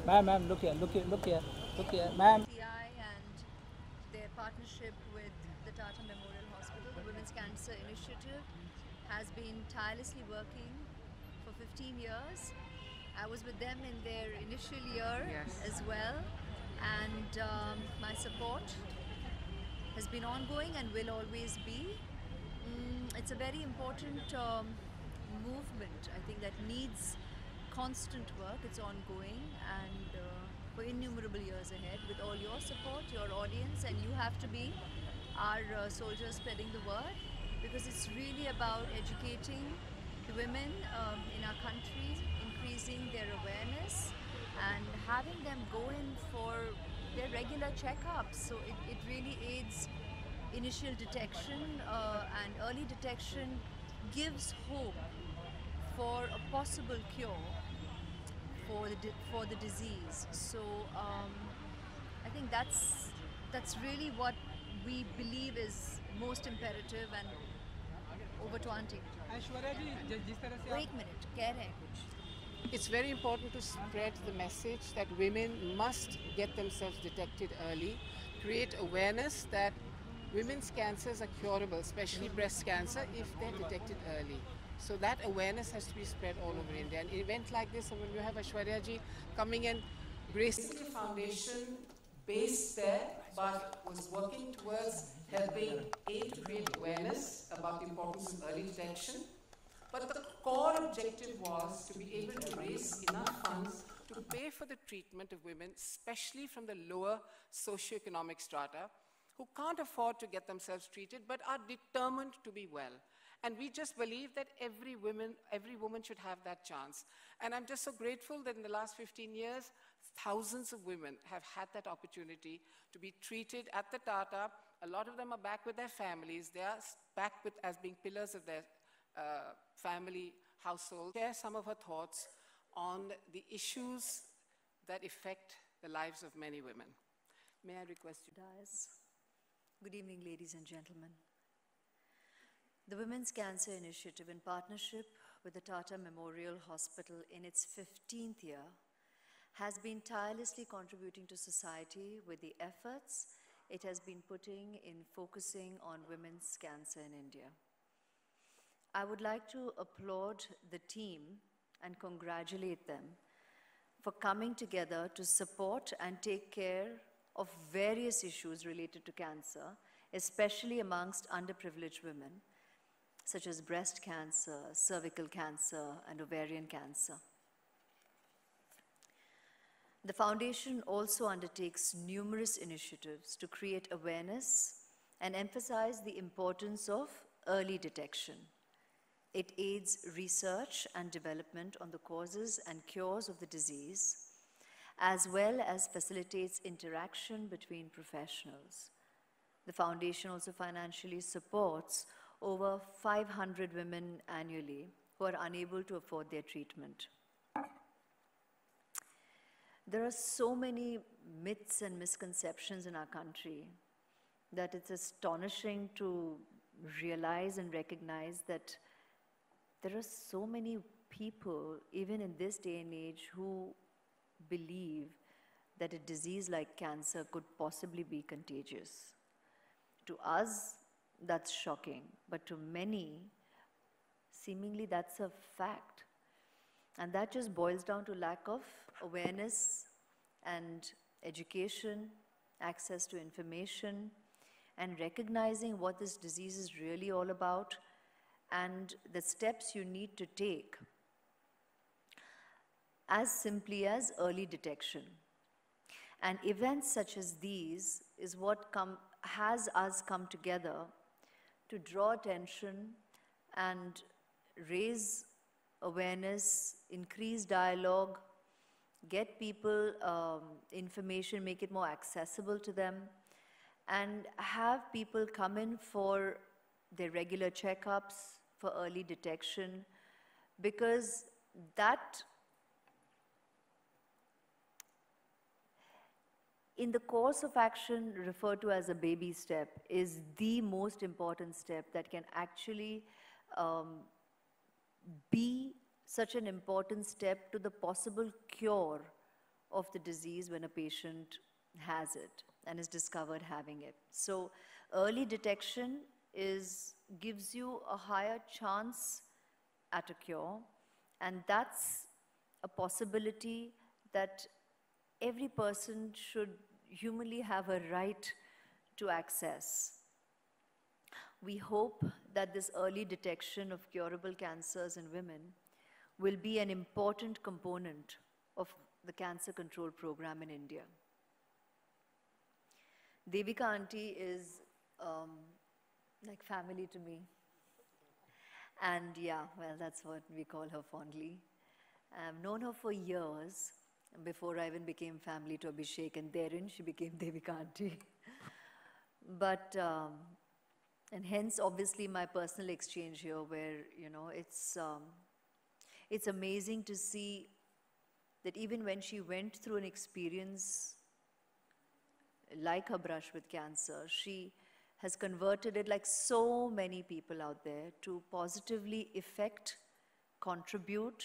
Ma'am, look here, look here, ma'am. TI and their partnership with the Tata Memorial Hospital, the Women's Cancer Initiative, has been tirelessly working for 15 years. I was with them in their initial year as well, and my support has been ongoing and will always be. It's a very important movement, I think, that needs constant work. It's ongoing and for innumerable years ahead with all your support, your audience, and you have to be our soldiers spreading the word, because it's really about educating the women in our country, increasing their awareness and having them go in for their regular checkups. So it really aids initial detection, and early detection gives hope for a possible cure for the disease. So I think that's really what we believe is most imperative. And over to auntie. Aishwarya जी जिस तरह से Wait a minute, कह रहे हैं कुछ. It's very important to spread the message that women must get themselves detected early, create awareness that women's cancers are curable, especially breast cancer, if they're detected early. So that awareness has to be spread all over India. An event like this, when you have Aishwarya ji coming and gracing a foundation based there, but was working towards helping to create awareness about the importance of early detection. But the core objective was to be able to raise enough funds to pay for the treatment of women, especially from the lower socioeconomic strata, who can't afford to get themselves treated but are determined to be well. And we just believe that every woman should have that chance. And I'm just so grateful that in the last 15 years, thousands of women have had that opportunity to be treated at the Tata. A lot of them are back with their families. They are back with, as being pillars of their family household. Share some of her thoughts on the issues that affect the lives of many women. May I request you? Good evening, ladies and gentlemen. The Women's Cancer Initiative, in partnership with the Tata Memorial Hospital in its 15th year, has been tirelessly contributing to society with the efforts it has been putting in focusing on women's cancer in India. I would like to applaud the team and congratulate them for coming together to support and take care of various issues related to cancer, especially amongst underprivileged women, such as breast cancer, cervical cancer, and ovarian cancer. The foundation also undertakes numerous initiatives to create awareness and emphasize the importance of early detection. It aids research and development on the causes and cures of the disease, as well as facilitates interaction between professionals. The foundation also financially supports over 500 women annually who are unable to afford their treatment. There are so many myths and misconceptions in our country that it's astonishing to realize and recognize that there are so many people, even in this day and age, who believe that a disease like cancer could possibly be contagious. To us, that's shocking, but to many, seemingly that's a fact. And that just boils down to lack of awareness and education, access to information, and recognizing what this disease is really all about and the steps you need to take, as simply as early detection. And events such as these is what has us come together to draw attention and raise awareness, increase dialogue, get people information, make it more accessible to them, and have people come in for their regular checkups, for early detection, because that, in the course of action referred to as a baby step, is the most important step that can actually be such an important step to the possible cure of the disease when a patient has it and is discovered having it. So early detection gives you a higher chance at a cure, and that's a possibility that every person should humanly have a right to access. We hope that this early detection of curable cancers in women will be an important component of the cancer control program in India. Devika auntie is like family to me. And yeah, well, that's what we call her fondly. I've known her for years, before I even became family to Abhishek, and therein she became Devika auntie. But, and hence obviously my personal exchange here where, you know, it's amazing to see that even when she went through an experience like her brush with cancer, she has converted it, like so many people out there, to positively affect, contribute,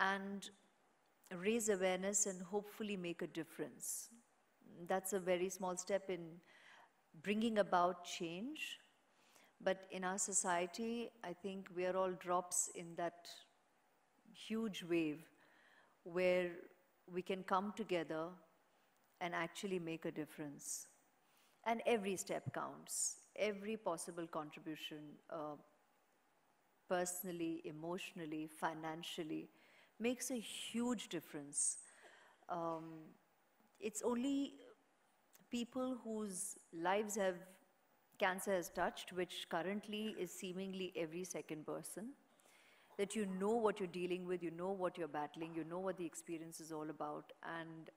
and raise awareness and hopefully make a difference. That's a very small step in bringing about change. But in our society, I think we are all drops in that huge wave where we can come together and actually make a difference. And every step counts. Every possible contribution, personally, emotionally, financially, makes a huge difference. It's only people whose lives cancer has touched, which currently is seemingly every second person, that you know what you're dealing with, you know what you're battling, you know what the experience is all about, and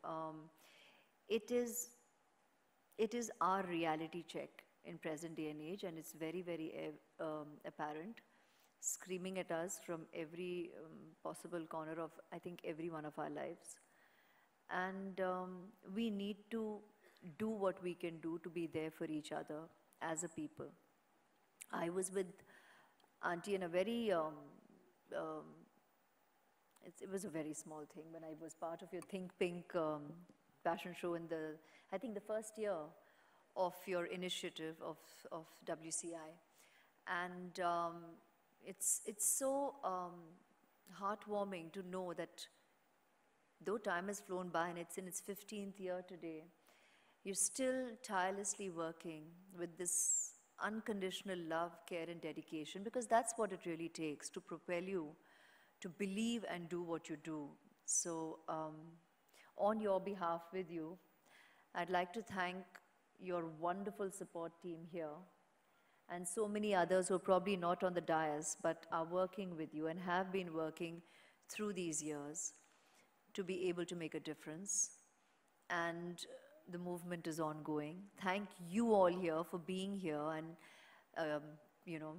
it is our reality check in present day and age, and it's very, very apparent, screaming at us from every possible corner of, I think, every one of our lives. And we need to do what we can do to be there for each other as a people. I was with Auntie in a very, it was a very small thing when I was part of your Think Pink fashion show in I think the first year of your initiative of WCI. And it's so heartwarming to know that though time has flown by and it's in its 15th year today, you're still tirelessly working with this unconditional love, care, and dedication, because that's what it really takes to propel you to believe and do what you do. So on your behalf with you, I'd like to thank your wonderful support team here and so many others who are probably not on the dais but are working with you and have been working through these years to be able to make a difference. And the movement is ongoing. Thank you all here for being here and you know,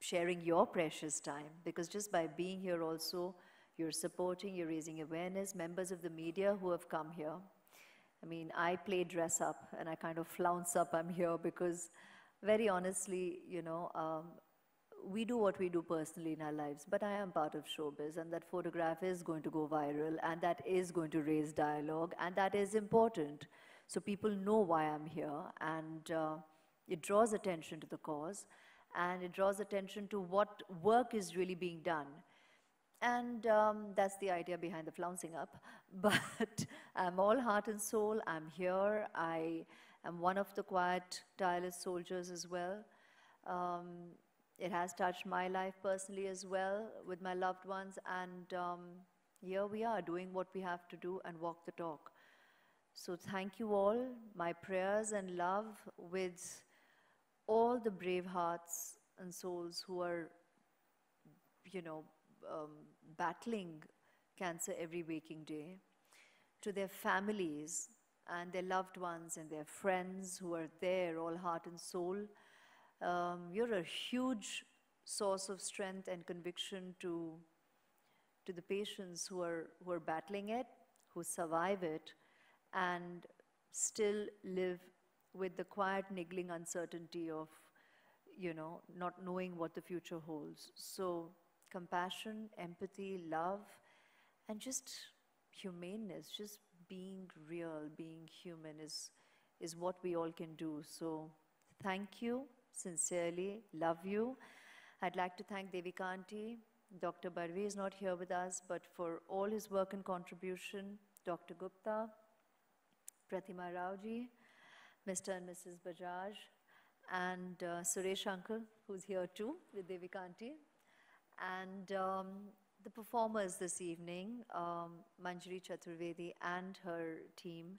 sharing your precious time, because just by being here also, you're supporting, you're raising awareness. Members of the media who have come here, I mean, I play dress up and I kind of flounce up, I'm here because very honestly, you know, we do what we do personally in our lives, but I am part of showbiz, and that photograph is going to go viral, and that is going to raise dialogue, and that is important. So people know why I'm here, and it draws attention to the cause, and it draws attention to what work is really being done. And that's the idea behind the flouncing up. But I'm all heart and soul. I'm here. I am one of the quiet, tireless soldiers as well. It has touched my life personally as well with my loved ones. And here we are doing what we have to do and walk the talk. So thank you all. My prayers and love with all the brave hearts and souls who are, you know, battling cancer every waking day, to their families and their loved ones and their friends who are there, all heart and soul. You're a huge source of strength and conviction to the patients who are battling it, who survive it, and still live with the quiet, niggling uncertainty of, you know, not knowing what the future holds. So compassion, empathy, love, and just humaneness, just being real, being human is what we all can do. So thank you, sincerely, love you. I'd like to thank Devikanti. Dr. Barve is not here with us, but for all his work and contribution, Dr. Gupta, Pratima Raoji, Mr. and Mrs. Bajaj, and Suresh Uncle, who's here too with Devikanti, and the performers this evening, Manjari Chaturvedi and her team,